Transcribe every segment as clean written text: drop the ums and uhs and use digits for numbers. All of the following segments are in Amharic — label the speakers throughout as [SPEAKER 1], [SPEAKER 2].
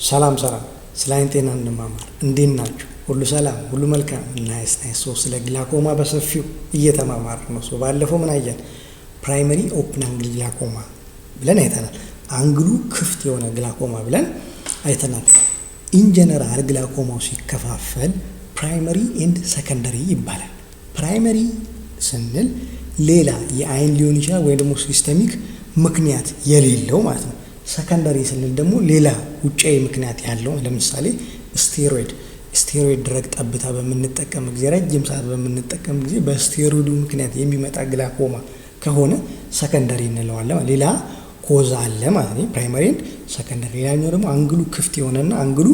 [SPEAKER 1] ሰላም ስለ አይን ጤና እንማማር። እንዴት ናችሁ? ሁሉ ሰላም፣ ሁሉ መልካም። ናይስ። ስለ ግላኮማ በሰፊው እየተማማር ነው። ባለፈው ምን አየን? ፕራይመሪ ኦፕን አንግል ግላኮማ ብለን አይተናል። አንግሉ ክፍት የሆነ ግላኮማ ብለን አይተናል። ኢን ጀነራል ግላኮማው ሲከፋፈል ፕራይመሪ ኤንድ ሰከንደሪ ይባላል። ፕራይመሪ ስንል ሌላ የአይን ሊሆን ይችላል ወይ ደግሞ ሲስተሚክ ምክንያት የሌለው ማለት ነው። ሰከንደሪ ስንል ደግሞ ሌላ ውጫዊ ምክንያት ያለው፣ ለምሳሌ ስቴሮይድ ድረግ ጠብታ በምንጠቀም ጊዜ፣ ረጅም ሰዓት በምንጠቀም ጊዜ በስቴሮይዱ ምክንያት የሚመጣ ግላኮማ ከሆነ ሰከንደሪ እንለዋለን። ሌላ ኮዛ አለ ማለት ነው። ፕራይመሪ ኤንድ ሰከንደሪ። ሌላኛው ደግሞ አንግሉ ክፍት የሆነና አንግሉ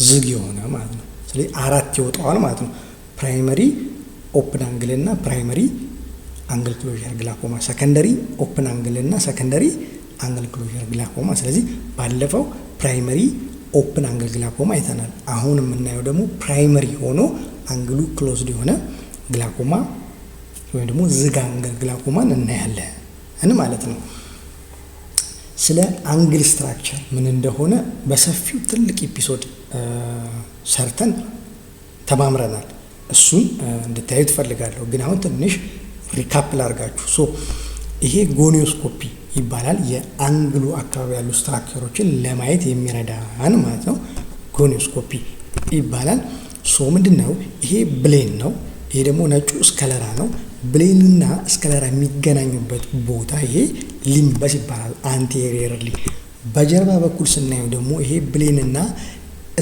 [SPEAKER 1] ዝግ የሆነ ማለት ነው። ስለዚህ አራት ይወጣዋል ማለት ነው። ፕራይመሪ ኦፕን አንግል እና ፕራይመሪ አንግል ክሎዥር ግላኮማ፣ ሰከንደሪ ኦፕን አንግል እና ሰከንደሪ አንግል ክሎዥር ግላኮማ። ስለዚህ ባለፈው ፕራይመሪ ኦፕን አንግል ግላኮማ አይተናል። አሁን የምናየው ደግሞ ፕራይመሪ ሆኖ አንግሉ ክሎዝድ የሆነ ግላኮማ ወይም ደግሞ ዝግ አንግል ግላኮማን እናያለን ማለት ነው። ስለ አንግል ስትራክቸር ምን እንደሆነ በሰፊው ትልቅ ኤፒሶድ ሰርተን ተማምረናል። እሱን እንድታዩ ትፈልጋለሁ። ግን አሁን ትንሽ ሪካፕ ላድርጋችሁ። ይሄ ጎኒዮስኮፒ ይባላል። የአንግሉ አካባቢ ያሉ ስትራክቸሮችን ለማየት የሚረዳን ማለት ነው። ጎኒዮስኮፒ ይባላል። ምንድነው? ይሄ ብሌን ነው። ይሄ ደግሞ ነጩ ስከለራ ነው። ብሌንና ስከለራ የሚገናኙበት ቦታ ይሄ ሊምበስ ይባላል። አንቴሪየርሊ በጀርባ በኩል ስናየው ደግሞ ይሄ ብሌንና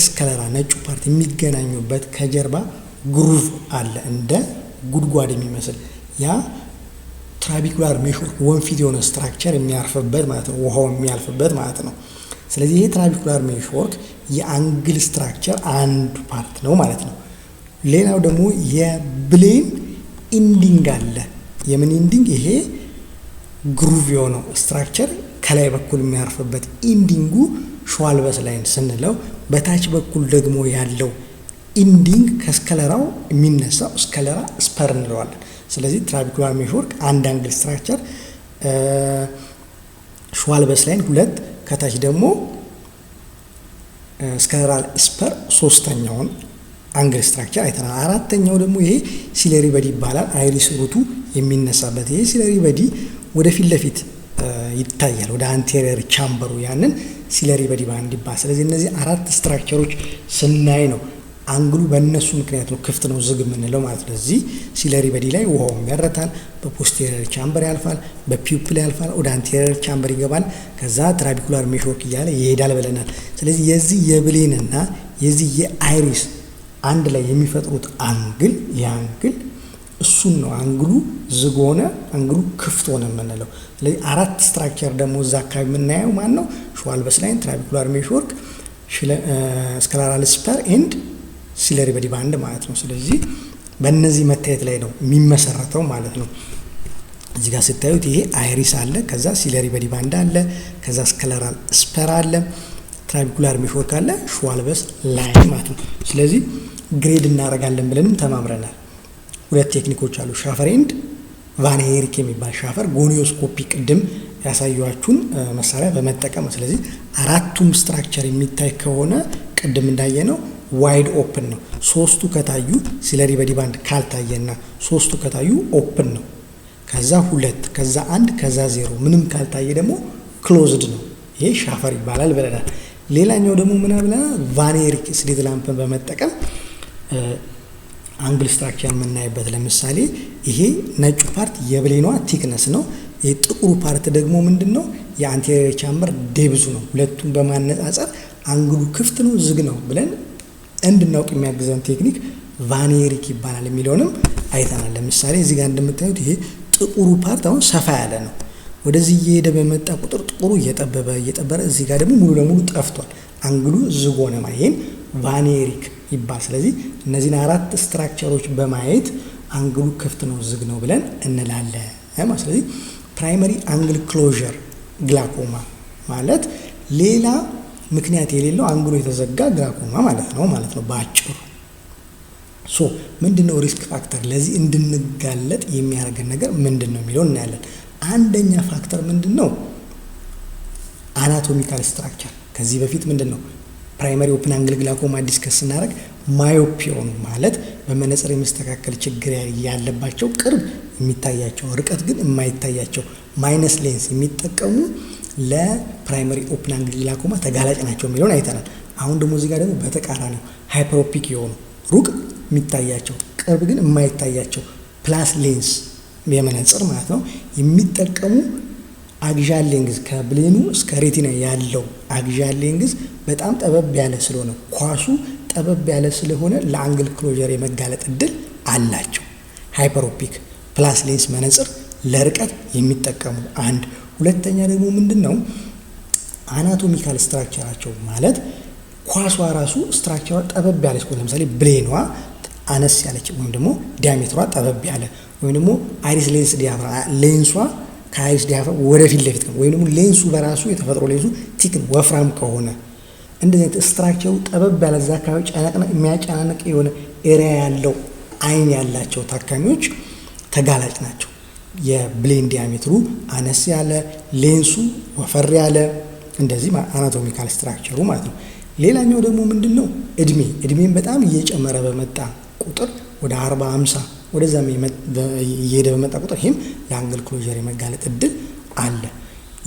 [SPEAKER 1] ስከለራ ነጩ ፓርት የሚገናኙበት ከጀርባ ግሩቭ አለ፣ እንደ ጉድጓድ የሚመስል ያ ትራቢኩላር ሜሽወርክ ወንፊት የሆነ ስትራክቸር የሚያርፍበት ማለት ነው። ውሃው የሚያልፍበት ማለት ነው። ስለዚህ ይሄ ትራቢኩላር ሜሽወርክ የአንግል ስትራክቸር አንዱ ፓርት ነው ማለት ነው። ሌላው ደግሞ የብሌን ኢንዲንግ አለ። የምን ኢንዲንግ? ይሄ ግሩቭ የሆነው ስትራክቸር ከላይ በኩል የሚያርፍበት ኢንዲንጉ ሸዋልበስ ላይን ስንለው፣ በታች በኩል ደግሞ ያለው ኢንዲንግ ከስከለራው የሚነሳው ስከለራ ስፐር እንለዋለን። ስለዚህ ትራቢኩላር ሜሽወርክ አንድ አንግል ስትራክቸር፣ ሸዋልበስ ላይን ሁለት፣ ከታች ደግሞ ስከለራል ስፐር ሶስተኛውን አንግል ስትራክቸር አይተናል። አራተኛው ደግሞ ይሄ ሲለሪ በዲ ይባላል። አይሪስ ሩቱ የሚነሳበት ይሄ ሲለሪ በዲ ወደፊት ለፊት ይታያል፣ ወደ አንቴሪየር ቻምበሩ፣ ያንን ሲለሪ በዲ ባንድ ይባላል። ስለዚህ እነዚህ አራት ስትራክቸሮች ስናይ ነው አንግሉ በእነሱ ምክንያት ነው ክፍት ነው ዝግ የምንለው ማለት ነው። እዚህ ሲለሪ በዲ ላይ ውሃውም ያረታል፣ በፖስቴሪየር ቻምበር ያልፋል፣ በፒፕል ያልፋል፣ ወደ አንቴሪየር ቻምበር ይገባል፣ ከዛ ትራቢኩላር ሜሽወርክ እያለ ይሄዳል ብለናል። ስለዚህ የዚህ የብሌንና የዚህ የአይሪስ አንድ ላይ የሚፈጥሩት አንግል የአንግል እሱን ነው አንግሉ ዝግ ሆነ አንግሉ ክፍት ሆነ የምንለው። ስለዚህ አራት ስትራክቸር ደግሞ እዛ አካባቢ የምናየው ማን ነው? ሸዋልበስ ላይን፣ ትራቢኩላር ሜሽወርክ፣ ስከለራል ስፐር ኤንድ ሲለሪ በዲ ባንድ ማለት ነው። ስለዚህ በእነዚህ መታየት ላይ ነው የሚመሰረተው ማለት ነው። እዚህ ጋር ስታዩት ይሄ አይሪስ አለ፣ ከዛ ሲለሪ በዲ ባንድ አለ፣ ከዛ ስከለራል ስፐር አለ፣ ትራቢኩላር ሜሽወርክ አለ፣ ሸዋልበስ ላይን ማለት ነው። ስለዚህ ግሬድ እናደርጋለን ብለንም ተማምረናል። ሁለት ቴክኒኮች አሉ፣ ሻፈር ኤንድ ቫን ሄሪክ የሚባል ሻፈር፣ ጎኒዮስኮፒ ቅድም ያሳየኋችሁን መሳሪያ በመጠቀም። ስለዚህ አራቱም ስትራክቸር የሚታይ ከሆነ ቅድም እንዳየነው ዋይድ ኦፕን ነው። ሶስቱ ከታዩ ሲለሪ በዲ ባንድ ካልታየና ሶስቱ ከታዩ ኦፕን ነው። ከዛ ሁለት፣ ከዛ አንድ፣ ከዛ ዜሮ ምንም ካልታየ ደግሞ ክሎዝድ ነው። ይሄ ሻፈር ይባላል ብለናል። ሌላኛው ደግሞ ምን ብለናል? ቫን ሄሪክ ስሊት ላምፕን በመጠቀም አንግል ስትራክቸር የምናይበት። ለምሳሌ ይሄ ነጩ ፓርት የብሌኗ ቲክነስ ነው። ይሄ ጥቁሩ ፓርት ደግሞ ምንድነው? የአንቴሪየር ቻምበር ዴብዙ ነው። ሁለቱም በማነጻጸር አንግሉ ክፍት ነው ዝግ ነው ብለን እንድናውቅ የሚያግዘን ቴክኒክ ቫን ሄሪክ ይባላል የሚለውንም አይተናል። ለምሳሌ እዚህ ጋር እንደምታዩት ይሄ ጥቁሩ ፓርት አሁን ሰፋ ያለ ነው። ወደዚህ እየሄደ በመጣ ቁጥር ጥቁሩ እየጠበበ እዚህ ጋር ደግሞ ሙሉ ለሙሉ ጠፍቷል፣ አንግሉ ዝግ ሆነ ማለት ይሄን ቫን ሄሪክ ይባላል። ስለዚህ እነዚህን አራት ስትራክቸሮች በማየት አንግሉ ክፍት ነው ዝግ ነው ብለን እንላለን። ስለዚህ ፕራይመሪ አንግል ክሎዥር ግላኮማ ማለት ሌላ ምክንያት የሌለው አንግሉ የተዘጋ ግላኮማ ማለት ነው በአጭሩ። ምንድነው ሪስክ ፋክተር? ለዚህ እንድንጋለጥ የሚያደርገን ነገር ምንድነው የሚለው እናያለን። አንደኛ ፋክተር ምንድነው? አናቶሚካል ስትራክቸር። ከዚህ በፊት ምንድነው ፕራይመሪ ኦፕን አንግል ግላኮማ ዲስከስ ስናደርግ ማዮፒያ ነው ማለት በመነጽር የሚስተካከል ችግር ያለባቸው ቅርብ የሚታያቸው ርቀት ግን የማይታያቸው ማይነስ ሌንስ የሚጠቀሙ ለፕራይመሪ ኦፕን አንግል ግላኮማ ተጋላጭ ናቸው የሚለውን አይተናል። አሁን ደግሞ እዚህ ጋር ደግሞ በተቃራኒው ሃይፐሮፒክ የሆኑ ሩቅ የሚታያቸው ቅርብ ግን የማይታያቸው ፕላስ ሌንስ የመነጽር ማለት ነው የሚጠቀሙ አግዣል ሌንግዝ ከብሌኑ እስከ ሬቲና ያለው አግዣል ሌንግዝ በጣም ጠበብ ያለ ስለሆነ ኳሱ ጠበብ ያለ ስለሆነ ለአንግል ክሎዥር የመጋለጥ እድል አላቸው። ሃይፐሮፒክ ፕላስ ሌንስ መነጽር ለርቀት የሚጠቀሙ አንድ። ሁለተኛ ደግሞ ምንድነው አናቶሚካል ስትራክቸራቸው ማለት ኳሷ ራሱ ስትራክቸሯ ጠበብ ያለች ለምሳሌ ብሌኗ አነስ ያለች ወይም ደግሞ ዲያሜትሯ ጠበብ ያለ ወይም ደግሞ አይሪስ ሌንስ ዲያፍራ ሌንሷ ከአይሪስ ዲያፍራ ወደፊት ለፊት ወይም ደግሞ ሌንሱ በራሱ የተፈጥሮ ሌንሱ ቲክን ወፍራም ከሆነ እንደዚህ አይነት ስትራክቸሩ ጠበብ ያለ እዛ አካባቢ የሚያጨናንቅ የሆነ ኤሪያ ያለው አይን ያላቸው ታካሚዎች ተጋላጭ ናቸው። የብሌን ዲያሜትሩ አነስ ያለ ሌንሱ ወፈር ያለ እንደዚህ አናቶሚካል ስትራክቸሩ ማለት ነው። ሌላኛው ደግሞ ምንድነው እድሜን በጣም እየጨመረ በመጣ ቁጥር ወደ 40 50 ወደዛም እየሄደ በመጣ ቁጥር ይሄም ለአንግል ክሎዥር የመጋለጥ እድል አለ።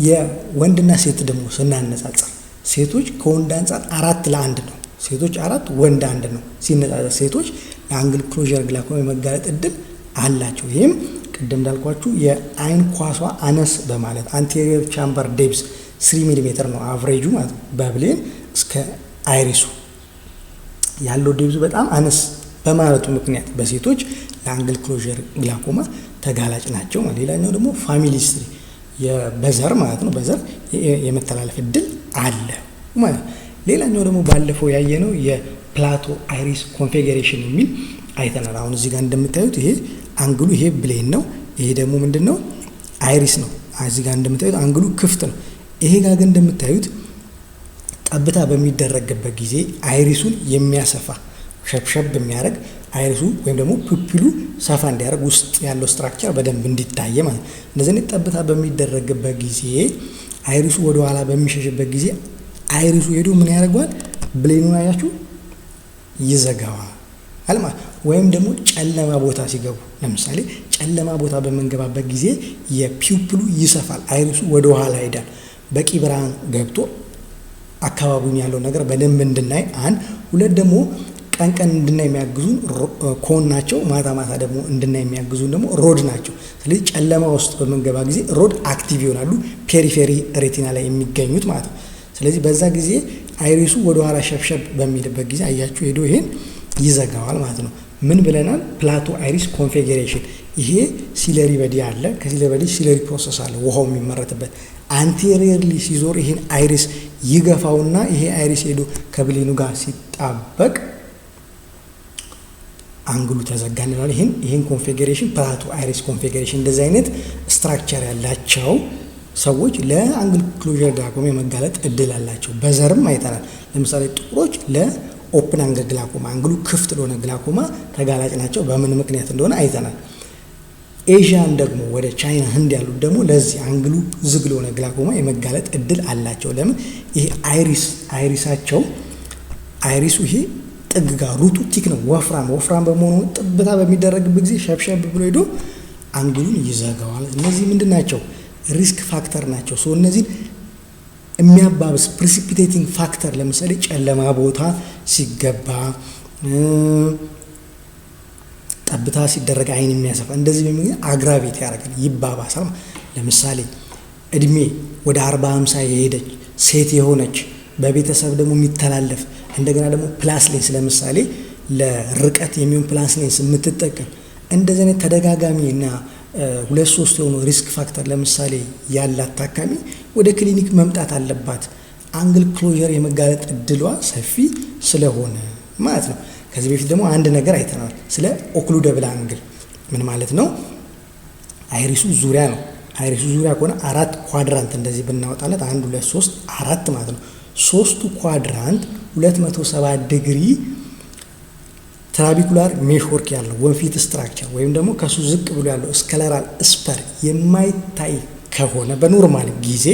[SPEAKER 1] የወንድና ሴት ደግሞ ስናነጻጽር ሴቶች ከወንድ አንጻር 4:1 ነው። ሴቶች 4 ወንድ 1 ነው ሲነጻጸር ሴቶች ለአንግል ክሎዥር ግላኮማ የመጋለጥ እድል አላቸው። ይሄም ቅድም እንዳልኳችሁ የአይን ኳሷ አነስ በማለት አንቴሪየር ቻምበር ዴፕስ 3 ሚሊ ሜትር ነው አቨሬጁ ማለት ነው። በብሌን እስከ አይሪሱ ያለው ዴፕሱ በጣም አነስ በማለቱ ምክንያት በሴቶች ለአንግል ክሎዥር ግላኮማ ተጋላጭ ናቸው። ሌላኛው ደግሞ ፋሚሊ ሂስትሪ በዘር ማለት ነው። በዘር የመተላለፍ እድል አለ ማለት። ሌላኛው ደግሞ ባለፈው ያየነው የፕላቶ አይሪስ ኮንፊገሬሽን የሚል አይተናል። አሁን እዚህ ጋር እንደምታዩት ይሄ አንግሉ ይሄ ብሌን ነው። ይሄ ደግሞ ምንድነው አይሪስ ነው። እዚህ ጋር እንደምታዩት አንግሉ ክፍት ነው። ይሄ ጋር ግን እንደምታዩት ጠብታ በሚደረግበት ጊዜ አይሪሱን የሚያሰፋ ሸብሸብ የሚያደርግ አይሪሱ ወይም ደግሞ ፑፒሉ ሰፋ እንዲያደርግ ውስጥ ያለው ስትራክቸር በደንብ እንዲታይ ማለት ነው። እንደዚህ ጠብታ በሚደረግበት ጊዜ አይሪሱ ወደ ኋላ በሚሸሽበት ጊዜ አይሪሱ ሄዶ ምን ያደርገዋል? ብሌኑን አያችሁ ይዘጋዋል ማለት። ወይም ደግሞ ጨለማ ቦታ ሲገቡ ለምሳሌ ጨለማ ቦታ በምንገባበት ጊዜ የፒውፕሉ ይሰፋል፣ አይሪሱ ወደ ኋላ ይሄዳል። በቂ ብርሃን ገብቶ አካባቢውን ያለው ነገር በደንብ እንድናይ አንድ። ሁለት ደግሞ ቀን እንድናይ የሚያግዙን ኮን ናቸው። ማታ ማታ ደግሞ እንድናይ የሚያግዙን ደግሞ ሮድ ናቸው። ስለዚህ ጨለማ ውስጥ በምንገባ ጊዜ ሮድ አክቲቭ ይሆናሉ፣ ፔሪፌሪ ሬቲና ላይ የሚገኙት ማለት ነው። ስለዚህ በዛ ጊዜ አይሪሱ ወደ ኋላ ሸብሸብ በሚልበት ጊዜ አያችሁ ሄዶ ይሄን ይዘጋዋል ማለት ነው። ምን ብለናል? ፕላቶ አይሪስ ኮንፊገሬሽን። ይሄ ሲለሪ በዲ አለ። ከሲለሪ በዲ ሲለሪ ፕሮሰስ አለ ውሃው የሚመረትበት። አንቴሪየርሊ ሲዞር ይሄን አይሪስ ይገፋውና ይሄ አይሪስ ሄዶ ከብሌኑ ጋር ሲጣበቅ አንግሉ ተዘጋ እንላለን። ይሄን ኮንፊገሬሽን ፕላቶ አይሪስ ኮንፊገሬሽን። እንደዚህ አይነት ስትራክቸር ያላቸው ሰዎች ለአንግል ክሎዥር ግላኮማ የመጋለጥ እድል አላቸው። በዘርም አይተናል። ለምሳሌ ጥቁሮች ለኦፕን አንግል ግላኮማ አንግሉ ክፍት ለሆነ ግላኮማ ተጋላጭ ናቸው። በምን ምክንያት እንደሆነ አይተናል። ኤዥያን ደግሞ ወደ ቻይና፣ ህንድ ያሉት ደግሞ ለዚህ አንግሉ ዝግ ለሆነ ግላኮማ የመጋለጥ እድል አላቸው። ለምን? ይሄ አይሪሳቸው አይሪሱ ይሄ ጥግ ጋር ሩቱ ቲክ ነው፣ ወፍራም በመሆኑ ጥብታ በሚደረግበት ጊዜ ሸብሸብ ብሎ ሄዶ አንግሉን ይዘጋዋል። እነዚህ ምንድን ናቸው? ሪስክ ፋክተር ናቸው። ሶ እነዚህ የሚያባብስ ፕሪሲፒቴቲንግ ፋክተር ለምሳሌ ጨለማ ቦታ ሲገባ፣ ጠብታ ሲደረግ አይን የሚያሰፋ እንደዚህ በሚል አግራቤት ያደርጋል፣ ይባባሳል። ለምሳሌ እድሜ ወደ 40 50 የሄደች ሴት የሆነች በቤተሰብ ደግሞ የሚተላለፍ እንደገና ደግሞ ፕላስ ሌንስ ለምሳሌ ለርቀት የሚሆን ፕላስ ሌንስ የምትጠቀም እንደዚህ አይነት ተደጋጋሚና 2-3 የሆኑ ሪስክ ፋክተር ለምሳሌ ያላት ታካሚ ወደ ክሊኒክ መምጣት አለባት። አንግል ክሎዥር የመጋለጥ እድሏ ሰፊ ስለሆነ ማለት ነው። ከዚህ በፊት ደግሞ አንድ ነገር አይተናል ስለ ኦክሉደብል አንግል። ምን ማለት ነው? አይሪሱ ዙሪያ ነው። አይሪሱ ዙሪያ ከሆነ 4 ኳድራንት እንደዚህ ብናወጣለት 1 2 3 4 ማለት ነው። ሶስቱ ኳድራንት 270 ዲግሪ ትራቢኩላር ሜሽወርክ ያለው ወንፊት ስትራክቸር ወይም ደግሞ ከሱ ዝቅ ብሎ ያለው ስከለራል ስፐር የማይታይ ከሆነ በኖርማል ጊዜ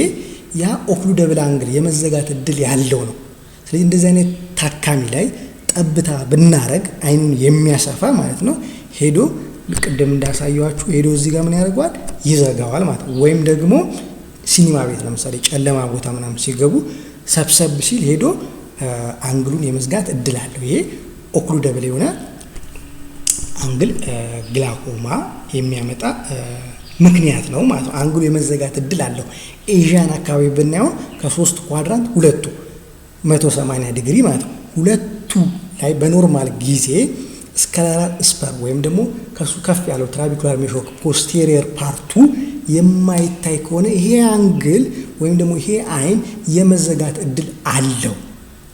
[SPEAKER 1] ያ ኦክሉደብል አንግል የመዘጋት እድል ያለው ነው። ስለዚህ እንደዚህ አይነት ታካሚ ላይ ጠብታ ብናረግ አይኑን የሚያሰፋ ማለት ነው ሄዶ ቅድም እንዳሳየዋችሁ ሄዶ እዚህ ጋር ምን ያደርገዋል ይዘጋዋል ማለት ነው። ወይም ደግሞ ሲኒማ ቤት ለምሳሌ ጨለማ ቦታ ምናምን ሲገቡ ሰብሰብ ሲል ሄዶ አንግሉን የመዝጋት እድል አለው። ይሄ ኦክሉደብል የሆነ አንግል ግላኮማ የሚያመጣ ምክንያት ነው ማለት ነው። አንግሉ የመዘጋት እድል አለው። ኤዥያን አካባቢ ብናየው ከ3 ኳድራንት ሁለቱ 180 ዲግሪ ማለት ነው። ሁለቱ ላይ በኖርማል ጊዜ ስካላራል ስፐር ወይም ደግሞ ከሱ ከፍ ያለው ትራቢኩላር ሜሾር ፖስቴሪየር ፓርቱ የማይታይ ከሆነ ይሄ አንግል ወይም ደግሞ ይሄ አይን የመዘጋት እድል አለው።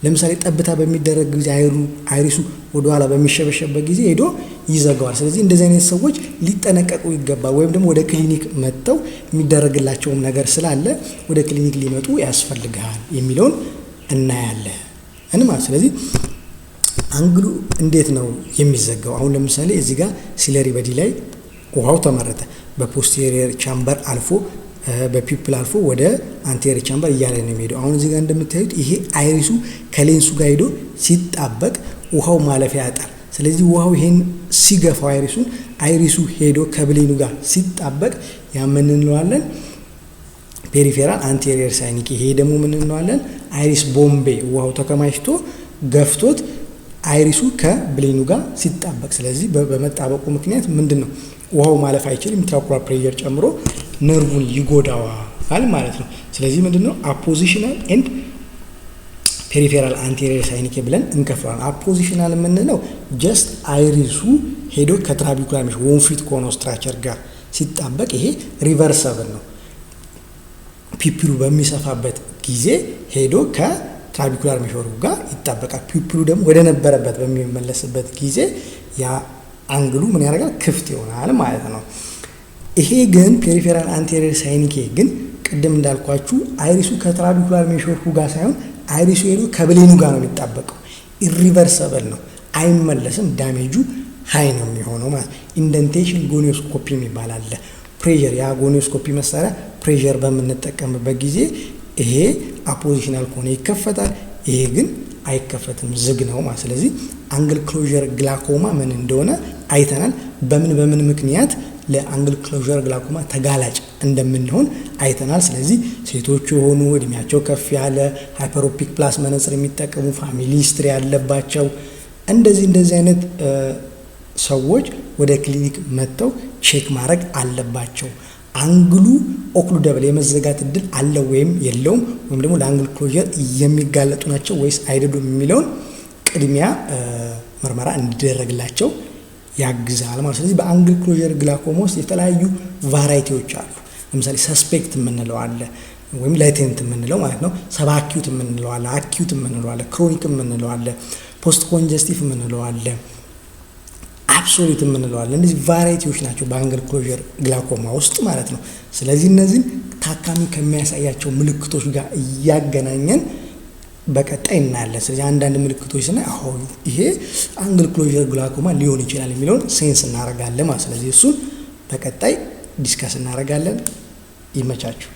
[SPEAKER 1] ለምሳሌ ጠብታ በሚደረግ ጊዜ አይሪሱ ወደ ኋላ በሚሸበሸበት ጊዜ ሄዶ ይዘጋዋል። ስለዚህ እንደዚህ አይነት ሰዎች ሊጠነቀቁ ይገባል። ወይም ደግሞ ወደ ክሊኒክ መጥተው የሚደረግላቸውም ነገር ስላለ ወደ ክሊኒክ ሊመጡ ያስፈልጋል የሚለውን እናያለን ማለት። ስለዚህ አንግሉ እንዴት ነው የሚዘጋው? አሁን ለምሳሌ እዚህ ጋር ሲለሪ በዲ ላይ ውሃው ተመረተ። በፖስቴሪየር ቻምበር አልፎ በፒፕል አልፎ ወደ አንቴሪየር ቻምበር እያለ ነው የሚሄደው። አሁን እዚህ ጋር እንደምታዩት ይሄ አይሪሱ ከሌንሱ ጋር ሄዶ ሲጣበቅ ውሃው ማለፊያ ያጣል። ስለዚህ ውሃው ይሄን ሲገፋው አይሪሱ ሄዶ ከብሌኑ ጋር ሲጣበቅ ያ ምን እንለዋለን? ፔሪፌራል አንቴሪየር ሳይኒክ። ይሄ ደግሞ ምን እንለዋለን? አይሪስ ቦምቤ። ውሃው ተከማችቶ ገፍቶት አይሪሱ ከብሌኑ ጋር ሲጣበቅ፣ ስለዚህ በመጣበቁ ምክንያት ምንድነው ውሃው ማለፍ አይችልም። ኢንትራኦኩላር ፕሬሸር ጨምሮ ነርቡን ይጎዳዋል ማለት ነው። ስለዚህ ምንድነው አፖዚሽናል ኤንድ ፔሪፌራል አንቴሪየር ሳይኒክ ብለን እንከፍላለን። አፖዚሽናል የምንለው ጀስት አይሪሱ ሄዶ ከትራቢኩላር ሜሽ ወንፊት ከሆነው ስትራክቸር ጋር ሲጣበቅ ይሄ ሪቨርሰብል ነው። ፒፕሉ በሚሰፋበት ጊዜ ሄዶ ከትራቢኩላር ሜሾሩ ጋር ይጣበቃል። ፒፕሉ ደግሞ ወደ ነበረበት በሚመለስበት ጊዜ ያ አንግሉ ምን ያደርጋል? ክፍት ይሆናል ማለት ነው። ይሄ ግን ፔሪፌራል አንቴሪየር ሳይኒክ ግን ቅድም እንዳልኳችሁ አይሪሱ ከትራቢኩላር ሜሾሩ ጋር ሳይሆን አይሪሱ ሄዶ ከብሌኑ ጋር ነው የሚጣበቀው። ኢሪቨርሰብል ነው፣ አይመለስም። ዳሜጁ ሃይ ነው የሚሆነው ማለት ነው። ኢንደንቴሽን ጎኒዮስኮፒ የሚባል አለ። ፕሬሸር ያ ጎኒዮስኮፒ መሳሪያ ፕሬሸር በምንጠቀምበት ጊዜ ይሄ አፖዚሽናል ከሆነ ይከፈታል፣ ይሄ ግን አይከፈትም፣ ዝግ ነው ማለት። ስለዚህ አንግል ክሎዥር ግላኮማ ምን እንደሆነ አይተናል። በምን ምክንያት ለአንግል ክሎዥር ግላኮማ ተጋላጭ እንደምንሆን አይተናል። ስለዚህ ሴቶች የሆኑ እድሜያቸው ከፍ ያለ ሃይፐሮፒክ ፕላስ መነጽር የሚጠቀሙ ፋሚሊ ሂስትሪ ያለባቸው እንደዚህ አይነት ሰዎች ወደ ክሊኒክ መጥተው ቼክ ማድረግ አለባቸው። አንግሉ ኦክሉደብል የመዘጋት እድል አለው ወይም የለውም፣ ወይም ደግሞ ለአንግል ክሎዥር የሚጋለጡ ናቸው ወይስ አይደሉም የሚለውን ቅድሚያ ምርመራ እንዲደረግላቸው ያግዛል ማለት። ስለዚህ በአንግል ክሎዥር ግላኮማ ውስጥ የተለያዩ ቫራይቲዎች አሉ። ለምሳሌ ሰስፔክት የምንለው አለ ወይም ላቴንት የምንለው ማለት ነው። ሰብ አኪዩት የምንለው አለ፣ አኪዩት የምንለው አለ፣ ክሮኒክ የምንለው አለ፣ ፖስት ኮንጀስቲቭ የምንለው አለ፣ አብሶሉት የምንለው አለ። እነዚህ ቫራይቲዎች ናቸው በአንግል ክሎዥር ግላኮማ ውስጥ ማለት ነው። ስለዚህ እነዚህን ታካሚ ከሚያሳያቸው ምልክቶች ጋር እያገናኘን በቀጣይ እናያለን። ስለዚህ አንዳንድ ምልክቶች ስናይ አሁን ይሄ አንግል ክሎዥር ግላኮማ ሊሆን ይችላል የሚለውን ሴንስ እናደርጋለን ማለት። ስለዚህ እሱን በቀጣይ ዲስከስ እናደርጋለን። ይመቻችሁ።